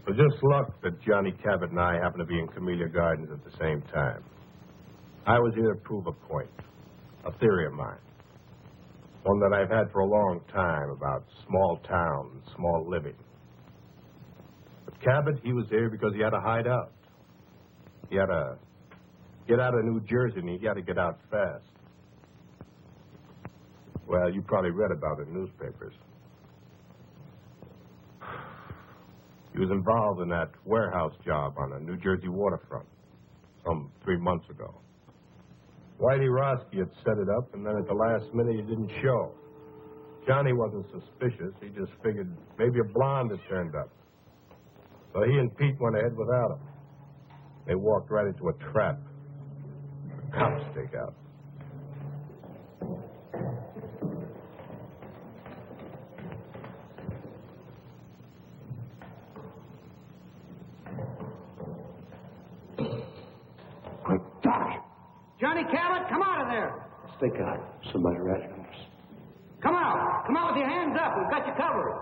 It was just luck that Johnny Cabot and I happened to be in Camellia Gardens at the same time. I was here to prove a point, a theory of mine. One that I've had for a long time about small town and small living. But Cabot, he was here because he had to hide out. He had to get out of New Jersey, and he had to get out fast. Well, you probably read about it in newspapers. He was involved in that warehouse job on the New Jersey waterfront some 3 months ago. Whitey Roski had set it up, and then at the last minute he didn't show. Johnny wasn't suspicious. He just figured maybe a blonde had turned up. So he and Pete went ahead without him. They walked right into a trap. The cops take out. Johnny Cabot, come out of there. Stay calm. Somebody right on us. Come out. Come out with your hands up. We've got you covered.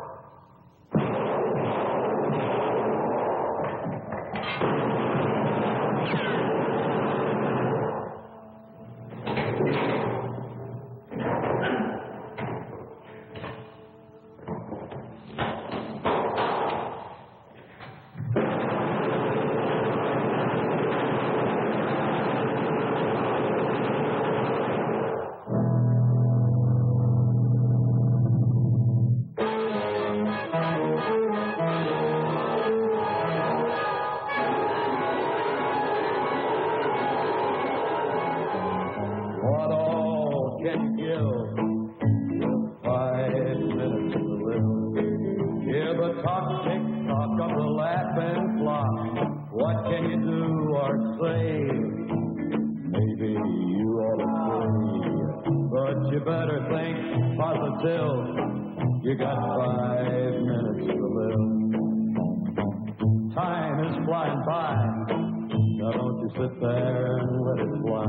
You got 5 minutes to live. Time is flying by. Now don't you sit there and let it fly.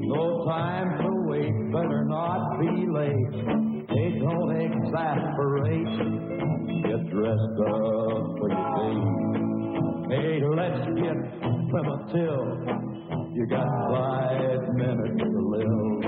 No time to wait, better not be late. Hey, don't exasperate. Get dressed up for your date. Hey, let's get primitive. You got 5 minutes to live.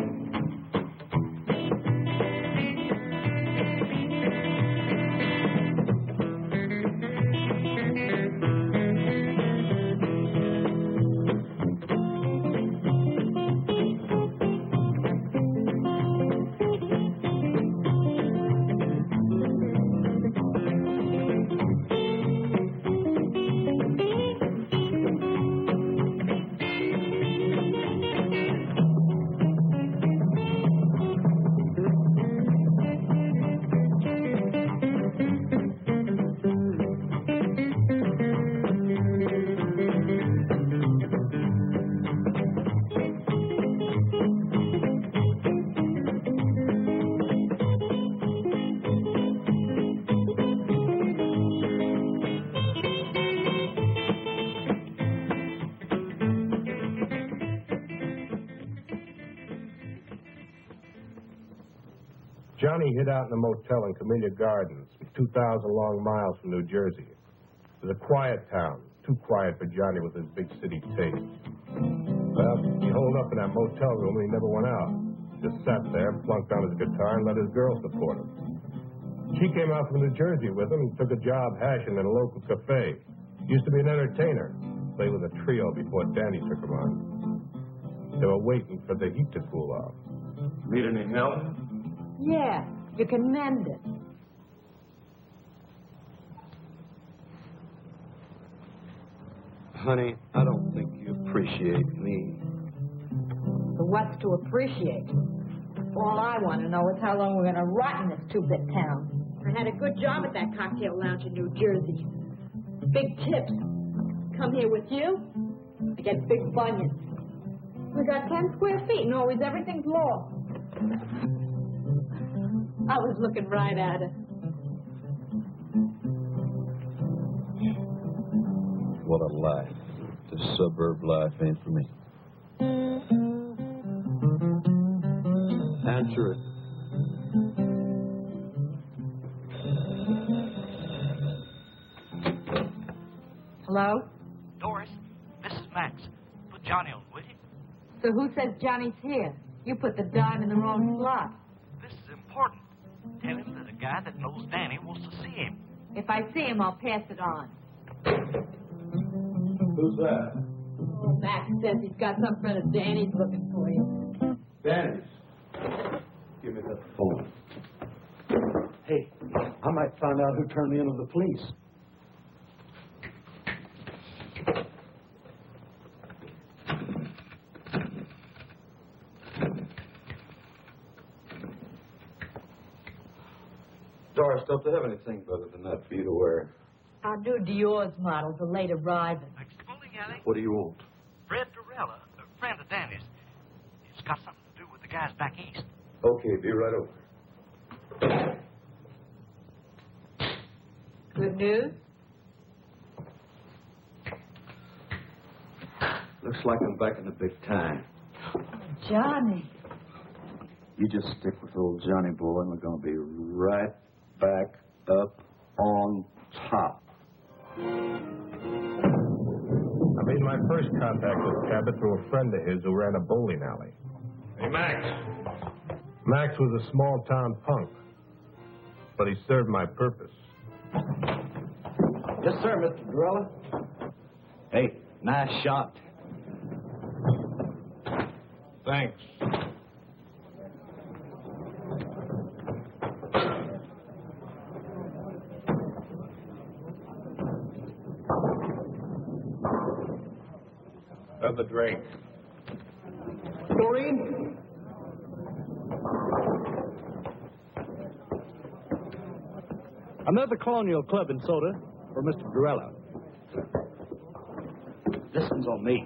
Johnny hid out in a motel in Camellia Gardens, 2,000 long miles from New Jersey. It was a quiet town, too quiet for Johnny with his big city taste. Well, he holed up in that motel room and he never went out. Just sat there, plunked on his guitar, and let his girl support him. She came out from New Jersey with him and took a job hashing in a local cafe. Used to be an entertainer. Played with a trio before Danny took him on. They were waiting for the heat to cool off. Need any milk? Yeah, you can mend it. Honey, I don't think you appreciate me. So what's to appreciate? All I want to know is how long we're going to rot in this two-bit town. I had a good job at that cocktail lounge in New Jersey. Big tips. Come here with you, I get big bunions. We got 10 square feet and always everything's lost. I was looking right at it. What a life. This suburb life ain't for me. Answer it. Hello? Doris, this is Max. Put Johnny on, will you? So who says Johnny's here? You put the dime in the wrong slot. This is important. Tell him that a guy that knows Danny wants to see him. If I see him, I'll pass it on. Who's that? Oh, Max says he's got some friend of Danny's looking for you. Dennis. Give me that phone. Hey, I might find out who turned me into the police. Doris, don't they have anything better than that for you to wear? Our new Dior's models are late arriving. Excluding Alec, What do you want? Fred Durella, a friend of Danny's. It's got something to do with the guys back east. Okay, be right over. Good news? Looks like I'm back in the big time. Johnny. You just stick with old Johnny boy, and we're going to be right back up on top. I made my first contact with Cabot through a friend of his who ran a bowling alley. Hey, Max. Max was a small-town punk, but he served my purpose. Yes, sir, Mr. Durella. Hey, nice shot. Thanks. Another drink. Doreen? Another Colonial Club and soda for Mr. Durella. This one's on me.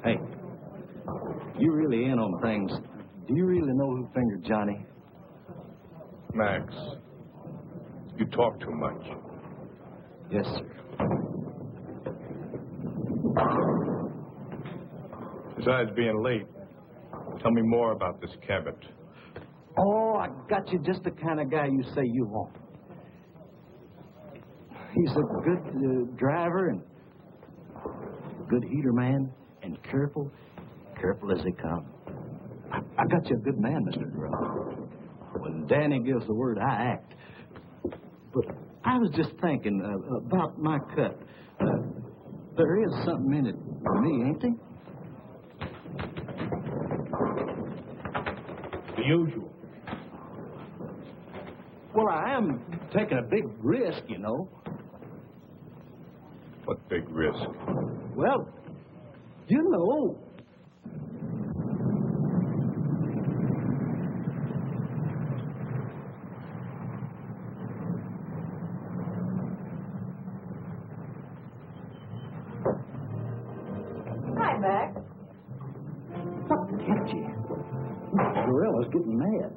Hey, you really in on things. Do you really know who fingered Johnny? Max, you talk too much. Yes, sir. Besides being late, tell me more about this Cabot. Oh, I got you just the kind of guy you say you want. He's a good driver and good heater man and careful as they come. I got you a good man, Mr. Durella. When Danny gives the word, I act. But I was just thinking about my cut. There is something in it for me, ain't there? The usual. Well, I am taking a big risk, you know. What big risk? Well, you know. Hi, Max. What kept you? Mr. Durella's getting mad.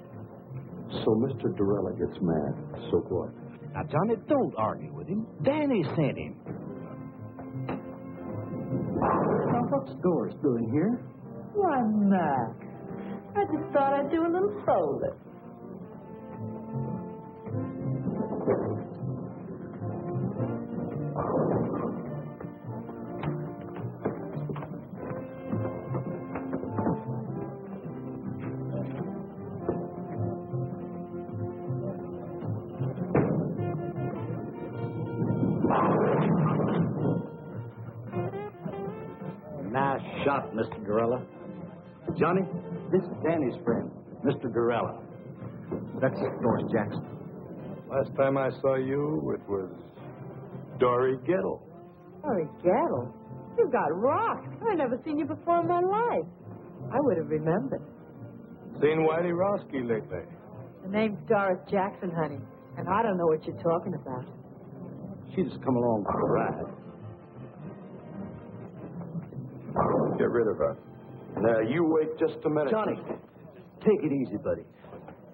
So Mr. Durella gets mad. So what? Now, Johnny, don't argue with him. Danny sent him. Now, what's Doris doing here? Why, Max. I just thought I'd do a little folding. Nice shot, Mr. Durella. Johnny, this is Danny's friend, Mr. Durella. That's Doris Jackson. Last time I saw you, it was Dory Gettle. Hurry, Gettle. You got rocked. I've never seen you before in my life. I would have remembered. Seen Whitey Roski lately? The name's Doris Jackson, honey. And I don't know what you're talking about. She just come along for the ride. Get rid of her. Now, you wait just a minute. Johnny, take it easy, buddy.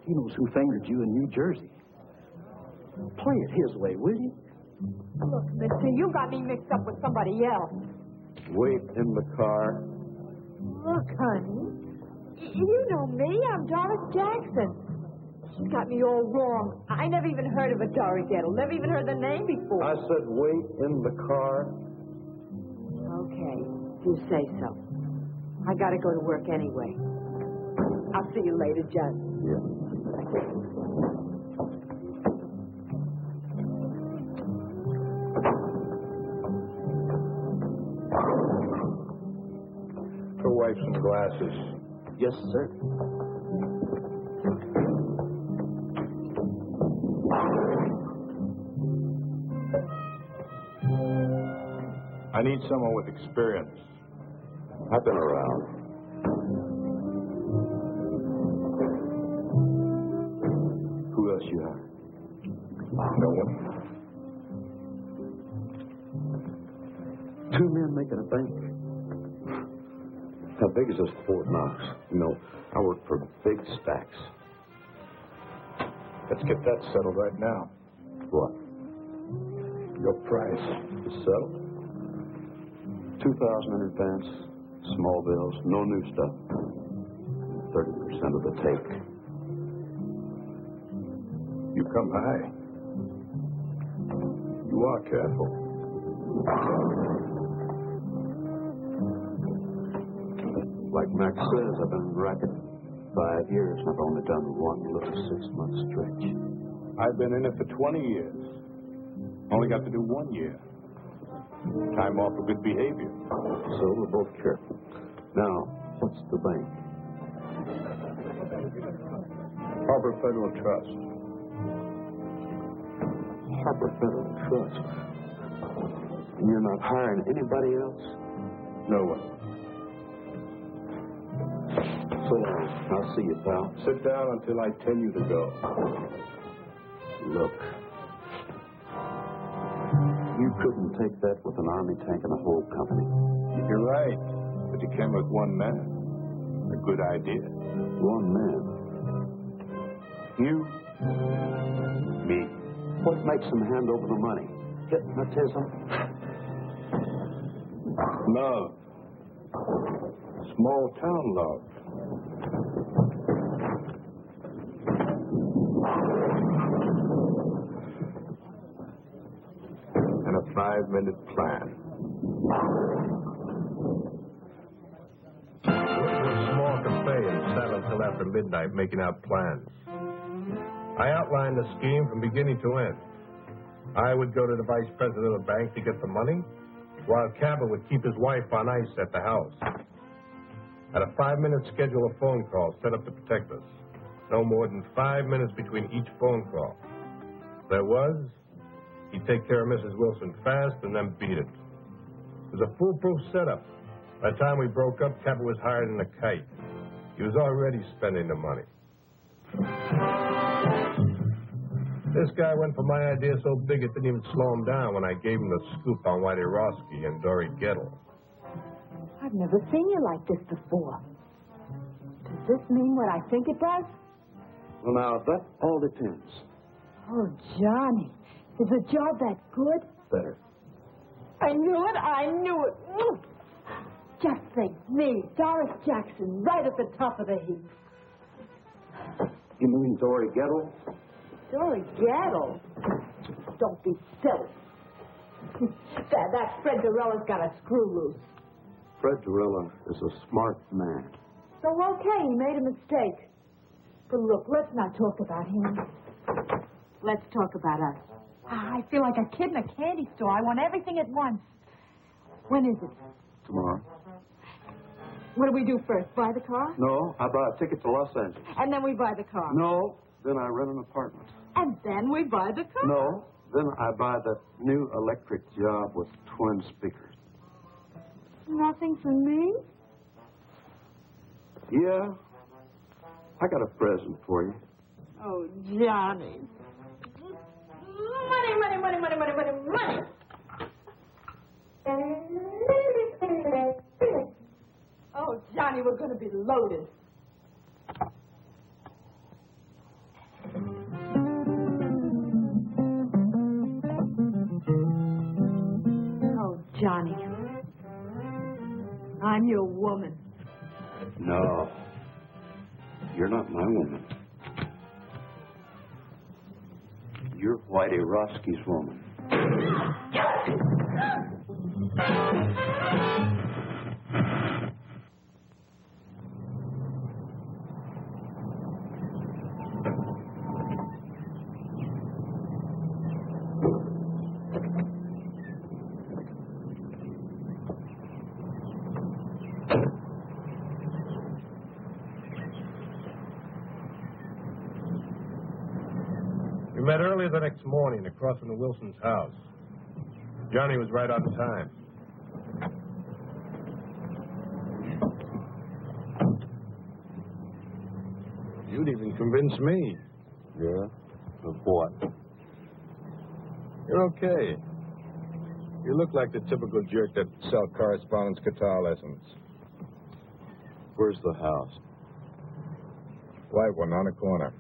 He knows who fingered you in New Jersey. Play it his way, will you? Look, mister, you got me mixed up with somebody else. Wait in the car. Look, honey, you know me. I'm Doris Jackson. She's got me all wrong. I never even heard of a Dory Gettle. Never even heard the name before. I said wait in the car. Okay, you say so. I gotta go to work anyway. I'll see you later, John. Yeah. Go wipe some glasses. Yes, sir. I need someone with experience. I've been around. Who else you have? No one. Two men making a bank. How big is this Fort Knox? You know, I work for big stacks. Let's get that settled right now. What? Your price. It's settled. 2,000 in advance, small bills, no new stuff. 30% of the take. You come high. You are careful. Like Max says, I've been racking 5 years, and I've only done one little 6-month stretch. I've been in it for 20 years. Only got to do 1 year. Time off for good behavior. So we're both careful. Now, what's the bank? Harbor Federal Trust. Harbor Federal Trust. And you're not hiring anybody else? No one. So long. I'll see you, pal. Sit down until I tell you to go. Look. You couldn't take that with an army tank and a whole company. You're right. But you came with one man. A good idea. One man. You? Me. What makes them hand over the money? Hypnotism? Love. Small town love. And a 5-minute plan. Went to a small cafe and sat until after midnight making out plans. I outlined the scheme from beginning to end. I would go to the vice president of the bank to get the money, while Cabot would keep his wife on ice at the house. At a 5-minute schedule of phone calls set up to protect us. No more than 5 minutes between each phone call. There was, he'd take care of Mrs. Wilson fast and then beat it. It was a foolproof setup. By the time we broke up, Cabot was hired in a kite. He was already spending the money. This guy went for my idea so big it didn't even slow him down when I gave him the scoop on Whitey Roski and Dory Gettle. I've never seen you like this before. Does this mean what I think it does? Well, now, that all depends. Oh, Johnny, is the job that good? Better. I knew it, I knew it. Just think, me, Doris Jackson, right at the top of the heap. You mean Dory Gettle? Dory Gettle? Don't be silly. that Fred Dorella's got a screw loose. Fred Dorella is a smart man. So, okay, he made a mistake. But look, let's not talk about him. Let's talk about us. I feel like a kid in a candy store. I want everything at once. When is it? Tomorrow. What do we do first? Buy the car? No, I buy a ticket to Los Angeles. And then we buy the car. No, then I rent an apartment. And then we buy the car. No, then I buy that new electric job with twin speakers. Nothing for me? Yeah, I got a present for you. Oh, Johnny. Money, money, money, money, money, money, money. Oh, Johnny, we're going to be loaded. Oh, Johnny. I'm your woman. No. You're not my woman. You're Whitey Roski's woman. We met early the next morning across from the Wilson's house. Johnny was right on time. You'd even convince me. Yeah? Of what? You're okay. You look like the typical jerk that sell correspondence guitar lessons. Where's the house? White one on the corner.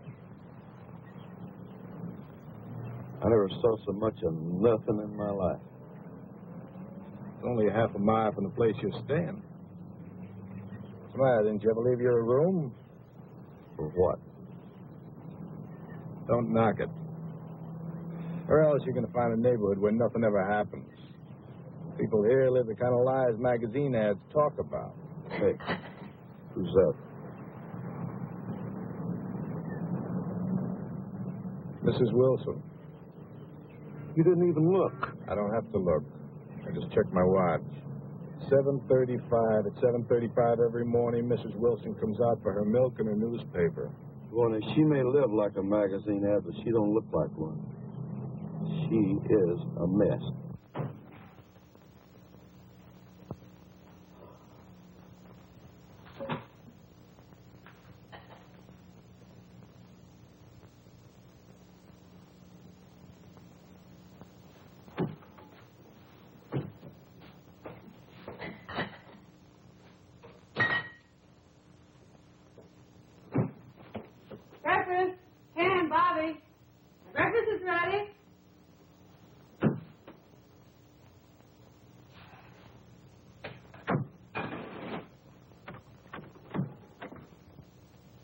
I never saw so much of nothing in my life. It's only half a mile from the place you're staying. What's the matter? Didn't you ever leave your room? For what? Don't knock it. Or else you're going to find a neighborhood where nothing ever happens. People here live the kind of lives magazine ads talk about. Hey, who's that? Mrs. Wilson. You didn't even look. I don't have to look. I just checked my watch. 7:35. At 7:35 every morning, Mrs. Wilson comes out for her milk and her newspaper. Well, now, she may live like a magazine ad, but she don't look like one. She is a mess. Breakfast. Ken, Bobby. Breakfast is ready.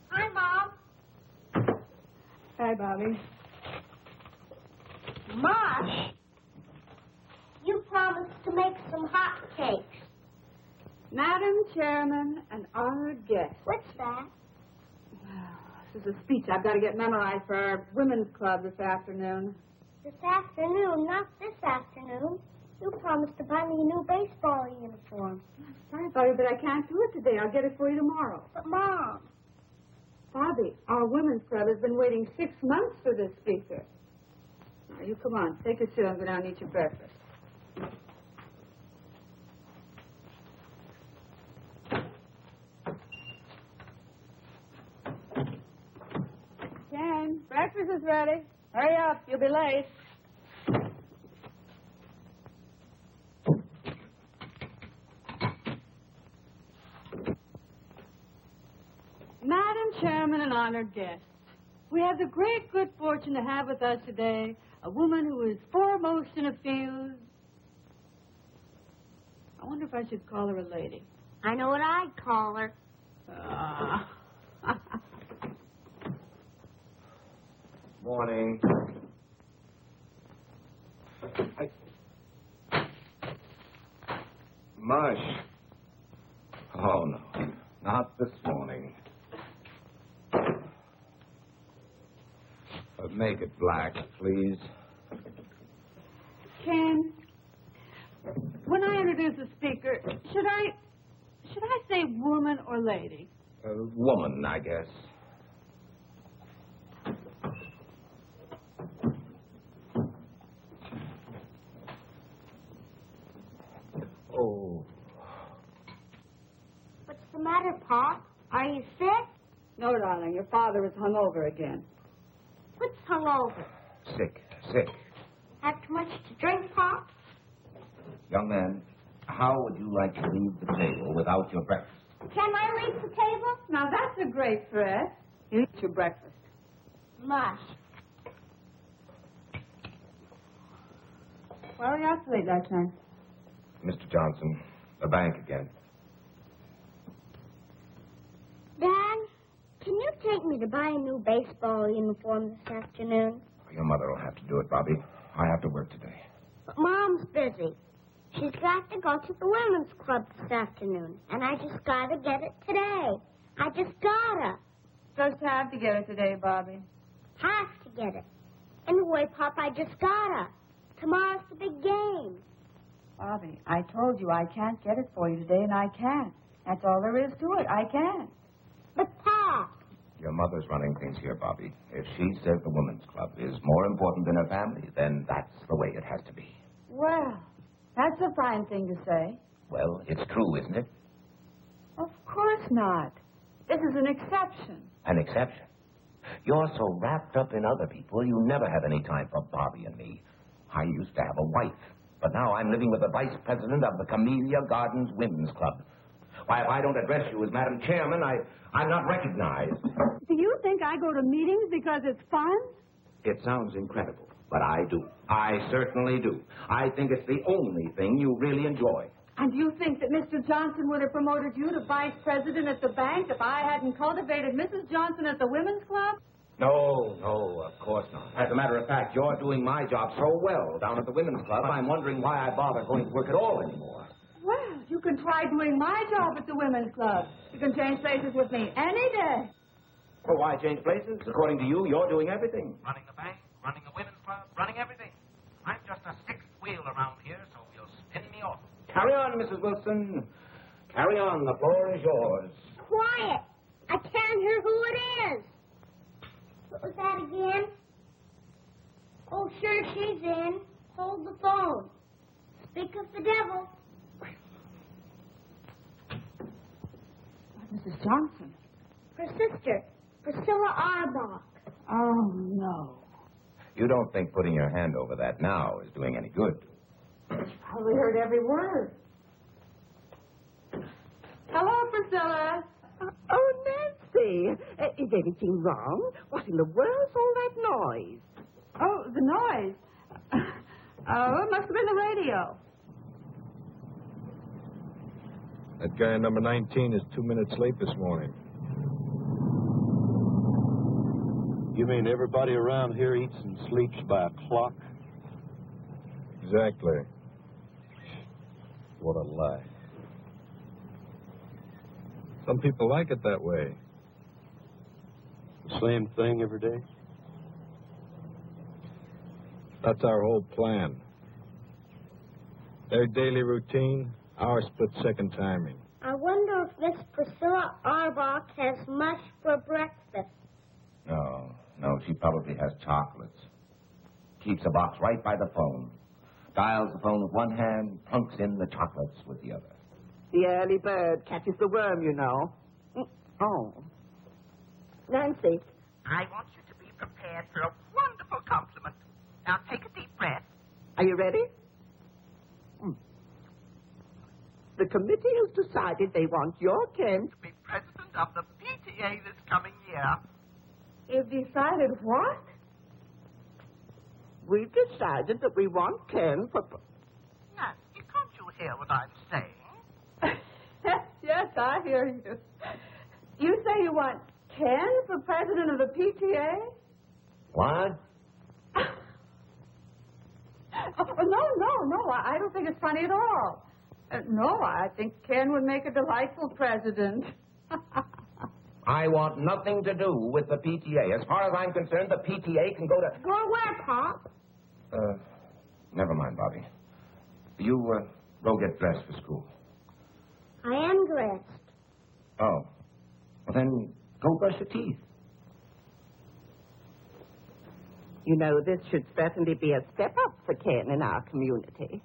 Hi, Mom. Hi, Bobby. Marsh, you promised to make some hot cakes. Madam Chairman and honored guests. What's that? This is a speech I've got to get memorized for our women's club this afternoon. This afternoon, not this afternoon. You promised to buy me a new baseball uniform. Sorry, Bobby, but I can't do it today. I'll get it for you tomorrow. But, Mom, Bobby, our women's club has been waiting 6 months for this speaker. Now, you come on. Take a seat and go down and eat your breakfast. Ken, breakfast is ready. Hurry up. You'll be late. Madam Chairman and honored guests, we have the great good fortune to have with us today a woman who is foremost in a field. I wonder if I should call her a lady. I know what I'd call her. Morning. Mush. Oh, no. Not this morning. Make it black, please. Ken, when I introduce the speaker, should I say woman or lady? Woman, I guess. Oh. What's the matter, Pop? Are you sick? No, darling, your father is hungover again. What's hungover? Sick. Have too much to drink, Pop? Young man, how would you like to leave the table without your breakfast? Can I leave the table? Now, that's a great threat. You eat your breakfast. Mush. Why were you out so late last night? Mr. Johnson, the bank again. take me to buy a new baseball uniform this afternoon? Your mother will have to do it, Bobby. I have to work today. But Mom's busy. She's got to go to the women's club this afternoon, and I just gotta get it today. I just gotta. Just have to get it today, Bobby. Have to get it. Anyway, Pop, I just gotta. Tomorrow's the big game. Bobby, I told you I can't get it for you today, and I can't. That's all there is to it. I can't. But, Pop, Your mother's running things here, Bobby. If she says the women's club is more important than her family, then that's the way it has to be. Well, that's a fine thing to say. Well, it's true, isn't it? Of course not. This is an exception. An exception. You're so wrapped up in other people, you never have any time for Bobby and me. I used to have a wife, but now I'm living with the vice president of the Camellia Gardens Women's Club. Why, if I don't address you as Madam Chairman, I'm not recognized. Do you think I go to meetings because it's fun? It sounds incredible, but I do. I certainly do. I think it's the only thing you really enjoy. And you think that Mr. Johnson would have promoted you to vice president at the bank if I hadn't cultivated Mrs. Johnson at the women's club? No, of course not. As a matter of fact, you're doing my job so well down at the women's club, I'm wondering why I bother going to work at all anymore. Well, you can try doing my job at the women's club. You can change places with me any day. Well, why change places? According to you, you're doing everything. Running the bank, running the women's club, running everything. I'm just a sixth wheel around here, so you'll spin me off. Carry on, Mrs. Wilson. Carry on. The floor is yours. quiet. I can't hear who it is. What was that again? Oh, sure, she's in. Hold the phone. Speak of the devil. Mrs. Johnson. Her sister, Priscilla Arbach. Oh, no. You don't think putting your hand over that now is doing any good? Probably heard every word. Hello, Priscilla. Oh, Nancy, is anything wrong? What in the world's all that noise? Oh, the noise. Oh, it must have been the radio. That guy number 19 is 2 minutes late this morning. You mean everybody around here eats and sleeps by a clock? Exactly. What a lie. Some people like it that way. The same thing every day? That's our whole plan. Their daily routine, our split-second timing. I wonder if Miss Priscilla Arbach has much for breakfast. No, she probably has chocolates. Keeps a box right by the phone. Dials the phone with one hand, plunks in the chocolates with the other. The early bird catches the worm, you know. Oh. Nancy. I want you to be prepared for a wonderful compliment. Now take a deep breath. Are you ready? The committee has decided they want your Ken To be president of the PTA this coming year. You've decided what? We've decided that we want Ken for... Nancy, can't you hear what I'm saying? Yes, I hear you. You say you want Ken for president of the PTA? What? Oh, no. I don't think it's funny at all. No, I think Ken would make a delightful president. I want nothing to do with the PTA. As far as I'm concerned, the PTA can go to... Go where, Pop? Never mind, Bobby. You, go get dressed for school. I am dressed. Oh. Well, then, go brush your teeth. You know, this should certainly be a step up for Ken in our community.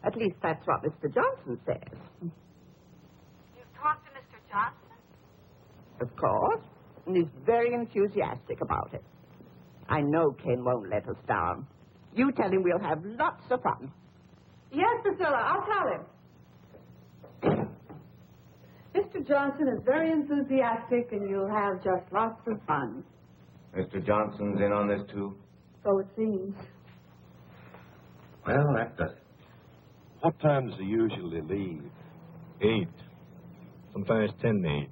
At least that's what Mr. Johnson says. You've talked to Mr. Johnson? Of course. And he's very enthusiastic about it. I know Ken won't let us down. You tell him we'll have lots of fun. Yes, Priscilla, I'll tell him. Mr. Johnson is very enthusiastic, and you'll have just lots of fun. Mr. Johnson's in on this, too? So it seems. Well, that does it. What time does he usually leave? 8. Sometimes 10 to 8.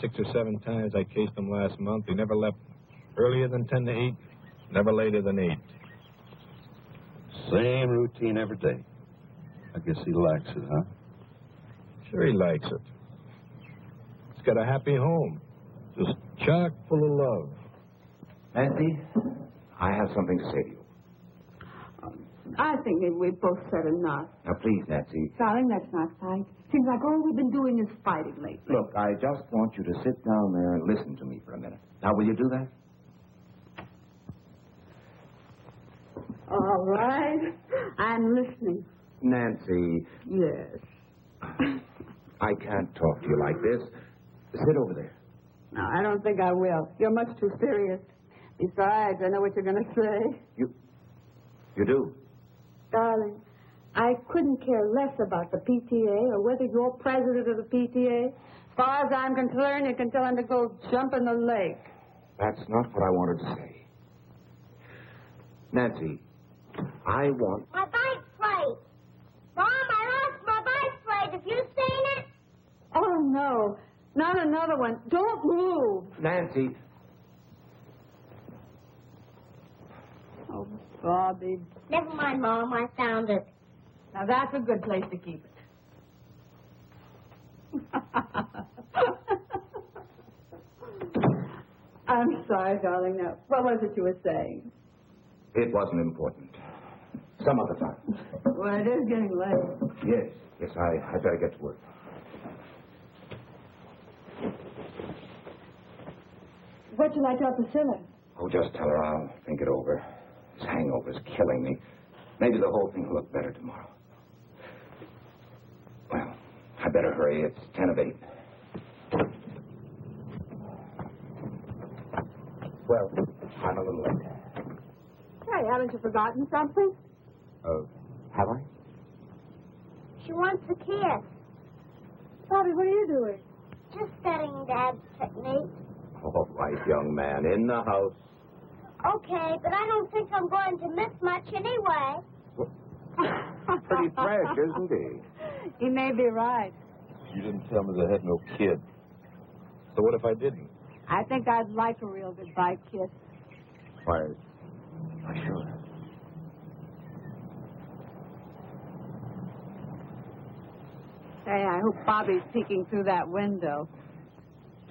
6 or 7 times I cased him last month. He never left earlier than 10 to 8, never later than 8. Same routine every day. I guess he likes it, huh? Sure he likes it. He's got a happy home, just chock full of love. Nancy, I have something to say to you. I think maybe we've both said enough. Now, please, Nancy. Darling, let's not fight. Seems like all we've been doing is fighting lately. Look, I just want you to sit down there and listen to me for a minute. Now, will you do that? All right. I'm listening. Nancy. Yes. I can't talk to you like this. Sit over there. No, I don't think I will. You're much too serious. Besides, I know what you're going to say. You do? Darling, I couldn't care less about the PTA or whether you're president of the PTA. As far as I'm concerned, you can tell him to go jump in the lake. That's not what I wanted to say. Nancy, I want... My bike plate. Mom, I lost my bike plate. Have you seen it? Oh, no. Not another one. Don't move. Nancy. Oh, Bobby. Never mind, Mom. I found it. Now, that's a good place to keep it. I'm sorry, darling. Now, what was it you were saying? It wasn't important. Some other time. Well, it is getting late. Yes, I better get to work. What shall I tell Priscilla? Oh, just tell her I'll think it over. This hangover's killing me. Maybe the whole thing will look better tomorrow. Well, I better hurry. It's 10 of 8. Well, I'm a little late. Hey, haven't you forgotten something? Have I? She wants a kiss. Bobby, what are you doing? Just studying Dad's technique. All right, young man, in the house. Okay, but I don't think I'm going to miss much anyway. Pretty fresh, isn't he? He may be right. You didn't tell me they had no kid. So what if I didn't? I think I'd like a real goodbye kiss. Why, Sure. Hey, I hope Bobby's peeking through that window.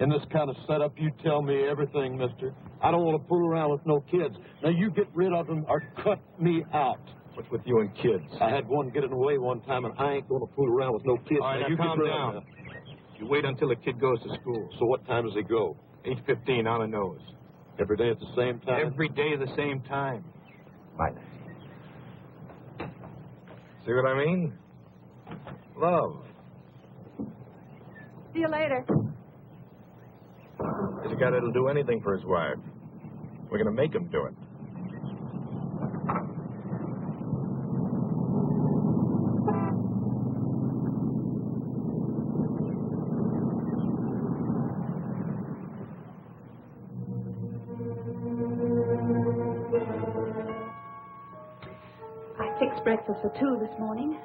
In this kind of setup, you tell me everything, mister. I don't want to fool around with no kids. Now, you get rid of them or cut me out. what's with you and kids? I had one getting away one time, and I ain't going to fool around with no kids. All right, now you calm get rid of down. them. You wait until the kid goes to school. So what time does he go? 8:15 on the nose. Every day at the same time? Every day the same time. Right. See what I mean? Love. See you later. He's a guy that'll do anything for his wife. We're going to make him do it. I fixed breakfast for 2 this morning.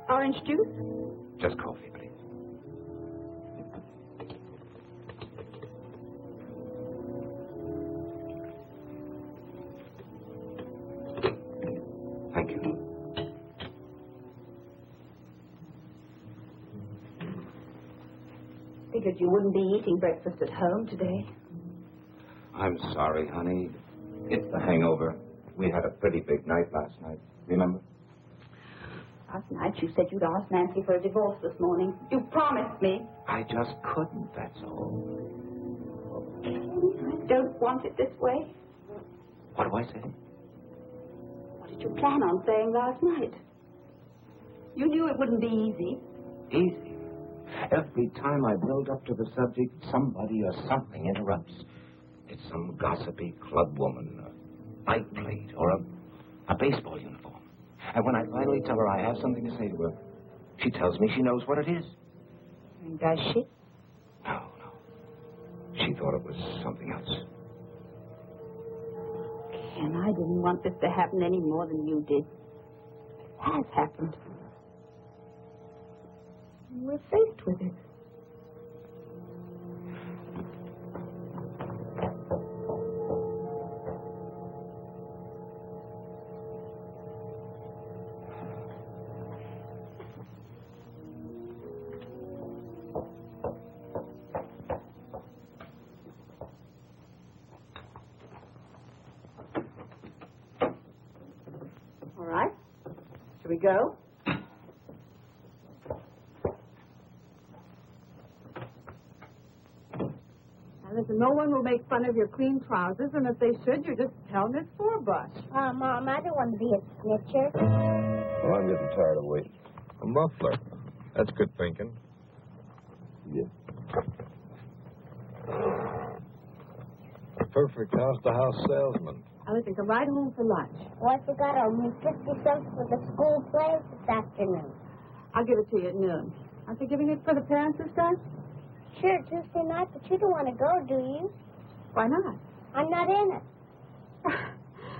Orange juice? Just coffee, please. Thank you. Figured you wouldn't be eating breakfast at home today. I'm sorry, honey. It's the hangover. We had a pretty big night last night. Remember? Last night you said you'd ask Nancy for a divorce this morning. You promised me. I just couldn't, that's all. I don't want it this way. What do I say? What did you plan on saying last night? You knew it wouldn't be easy. Easy. Every time I build up to the subject, somebody or something interrupts. It's some gossipy club woman, a bike plate, or a baseball uniform. And when I finally tell her I have something to say to her, she tells me she knows what it is. Does she? No. She thought it was something else. Ken, I didn't want this to happen any more than you did. It has happened. We're faced with it. go. Now, listen, no one will make fun of your clean trousers, and if they should, you just tell Miss Forbush. Mom, I don't want to be a snitcher. Well, I'm getting tired of waiting. A muffler. That's good thinking. Yeah. A perfect house-to-house salesman. Now, listen, come right home for lunch. Oh, I forgot I'll need 50 cents for the school plays this afternoon. I'll give it to you at noon. Aren't they giving it for the parents this time? Sure, Tuesday night, but you don't want to go, do you? Why not? I'm not in it.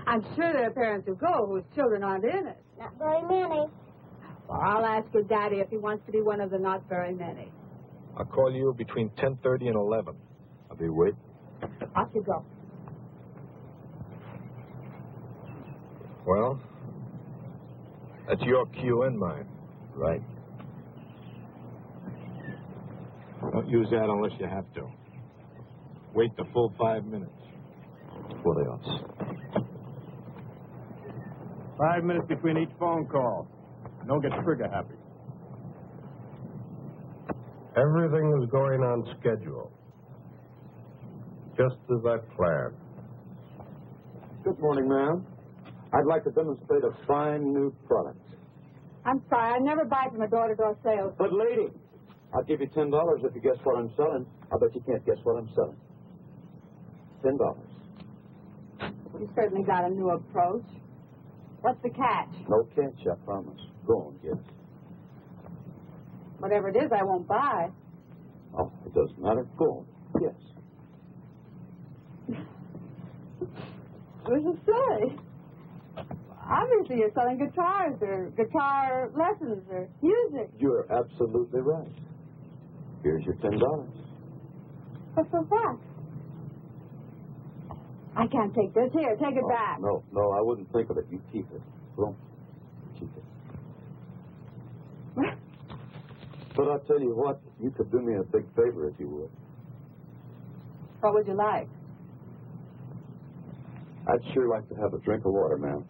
I'm sure there are parents who go whose children aren't in it. Not very many. Well, I'll ask your daddy if he wants to be one of the not very many. I'll call you between 10:30 and 11. I'll be waiting. Off you go. Well, that's your cue and mine. Right. Don't use that unless you have to. Wait the full 5 minutes. What else? 5 minutes between each phone call. Don't get trigger happy. Everything was going on schedule. Just as I planned. Good morning, ma'am. I'd like to demonstrate a fine new product. I'm sorry, I never buy from a door-to-door sales. But, lady, I'll give you $10 if you guess what I'm selling. I bet you can't guess what I'm selling. $10. You certainly got a new approach. What's the catch? No catch, I promise. Go on, guess. Whatever it is, I won't buy. Oh, it doesn't matter. Go on, guess. What does it say? Obviously, you're selling guitars or guitar lessons or music. You're absolutely right. Here's your $10. But for what? I can't take this. Here, take it back. No, I wouldn't think of it. You keep it. Go on. Keep it. But I'll tell you what, you could do me a big favor if you would. What would you like? I'd sure like to have a drink of water, ma'am.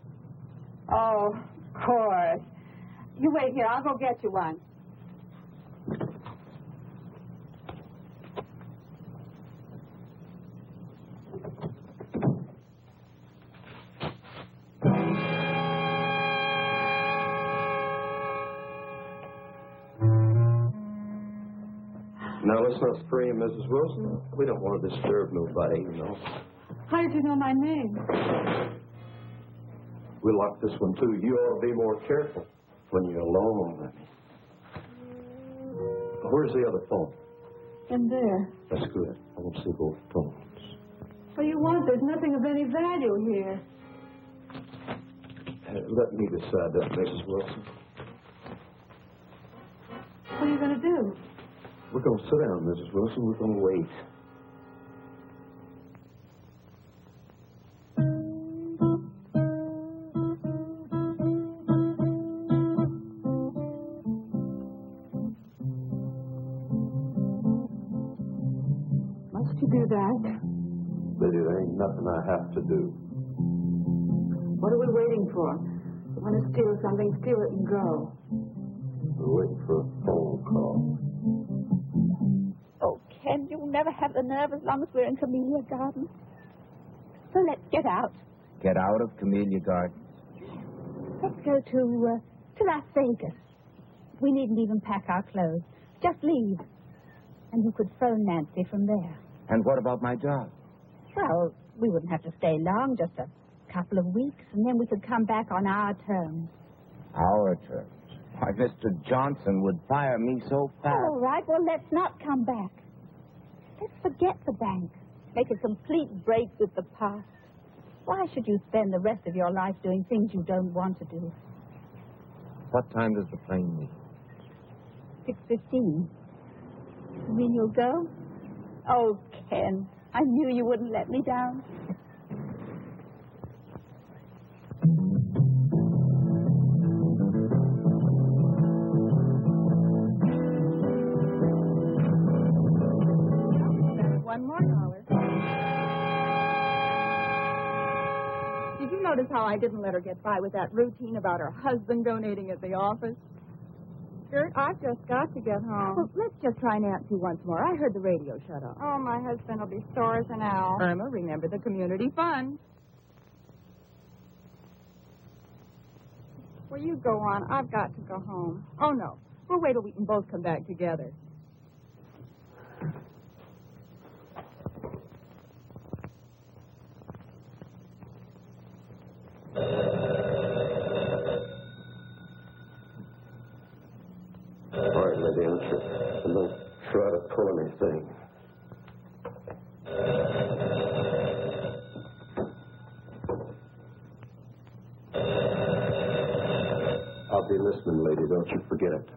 Oh, of course. You wait here. I'll go get you one. Now, let's not scream, Mrs. Wilson. We don't want to disturb nobody, you know. How did you know my name? We locked this one, too. You ought to be more careful when you're alone. Where's the other phone? In there. That's good. I want to see both phones. What do you want? There's nothing of any value here. Let me decide that, Mrs. Wilson. What are you going to do? We're going to sit down, Mrs. Wilson. We're going to wait. Must you do that? Lady, there ain't nothing I have to do. What are we waiting for? You want to steal something, steal it and go. We're waiting for a phone call. Oh, Ken, you'll never have the nerve as long as we're in Camellia Gardens. So let's get out. Get out of Camellia Gardens? Let's go to Las Vegas. We needn't even pack our clothes. Just leave. And you could phone Nancy from there. And what about my job? Well, we wouldn't have to stay long, just a couple of weeks, and then we could come back on our terms. Our terms? Why, Mr. Johnson would fire me so fast. All right, well, let's not come back. Let's forget the bank. Make a complete break with the past. Why should you spend the rest of your life doing things you don't want to do? What time does the plane leave? 6:15. You mean you'll go? Oh, Ken, I knew you wouldn't let me down. $1 more. Did you know notice how I didn't let her get by with that routine about her husband donating at the office? Gert, I've just got to get home. Well, let's just try Nancy once more. I heard the radio shut off. Oh, my husband will be sore as an owl. Irma, remember the community fund. Well, you go on. I've got to go home. Oh, no. We'll wait till we can both come back together. All right, lady, answer. And don't try to pull anything. I'll be listening, lady. Don't you forget it.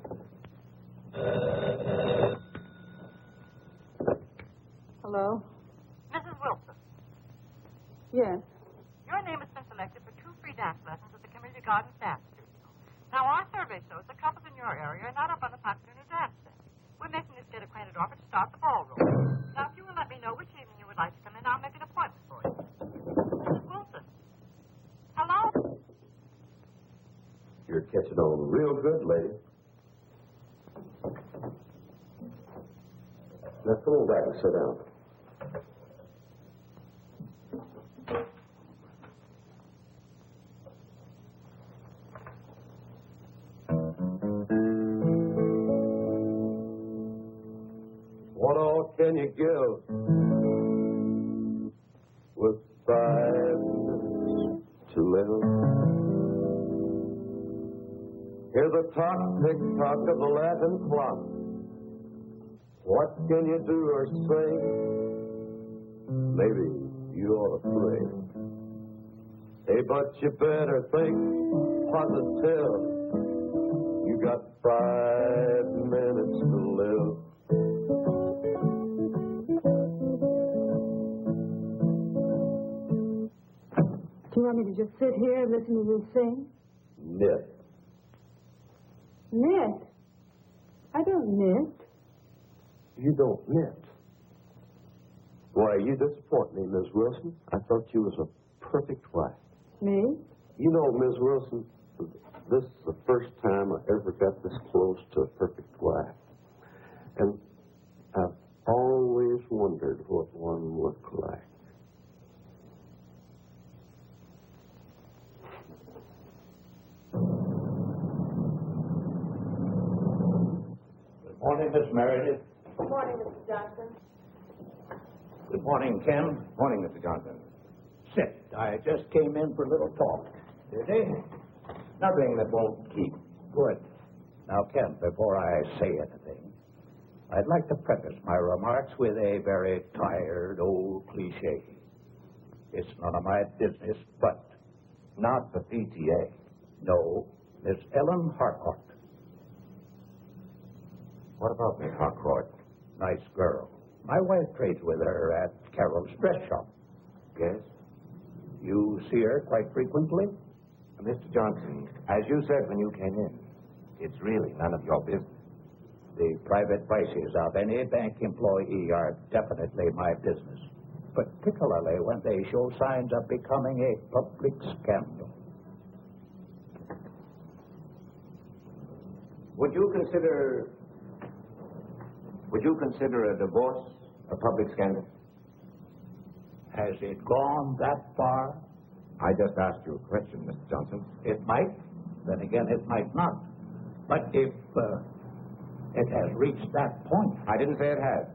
Hello? Mrs. Wilson, Yes. your name has been selected for 2 free dance lessons at the Community Garden Dance Studio. Now, our survey shows the couples in your area are not up on the popular new dance scene. We're making this get acquainted offer to start the ballroom. Now, if you will let me know which evening you would like to come in, I'll make an appointment for you. Mrs. Wilson. Hello? You're catching on real good, lady. Now, come on back and sit down. What all can you give with 5 minutes to live? Hear the tick-tock of the Latin clock. What can you do or say? Maybe you ought to pray. Hey, but you better think positive. You got 5 minutes to live. Do you want me to just sit here and listen to you sing? Knit. Knit? I don't knit. You don't knit. Why, you disappoint me, Miss Wilson. I thought you was a perfect wife. Me? You know, Miss Wilson, this is the first time I ever got this close to a perfect wife. And I've always wondered what one looked like. Good morning, Miss Meredith. Good morning, Mr. Johnson. Good morning, Ken. Morning, Mr. Johnson. Sit. I just came in for a little talk. Did they? Nothing that won't keep. Good. Now, Ken, before I say anything, I'd like to preface my remarks with a very tired old cliche. It's none of my business, but not the PTA. No, Miss Ellen Harcourt. What about Miss Harcourt? Nice girl. My wife trades with her at Carol's dress shop. Yes? You see her quite frequently? Mr. Johnson, as you said when you came in, it's really none of your business. The private vices of any bank employee are definitely my business, particularly when they show signs of becoming a public scandal. Would you consider a divorce a public scandal? Has it gone that far? I just asked you a question, Mr. Johnson. It might. Then again, it might not. But if it has reached that point... I didn't say it has.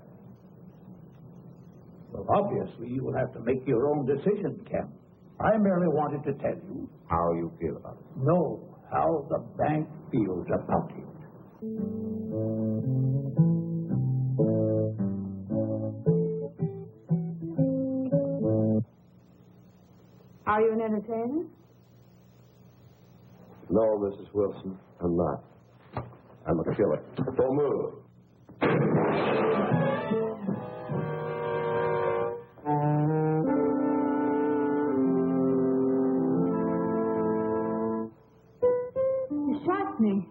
Well, obviously, you will have to make your own decision, Ken. I merely wanted to tell you... How you feel about it. No, how the bank feels about it. Are you an entertainer? No, Mrs. Wilson, I'm not. I'm a killer. Don't move. You shot me.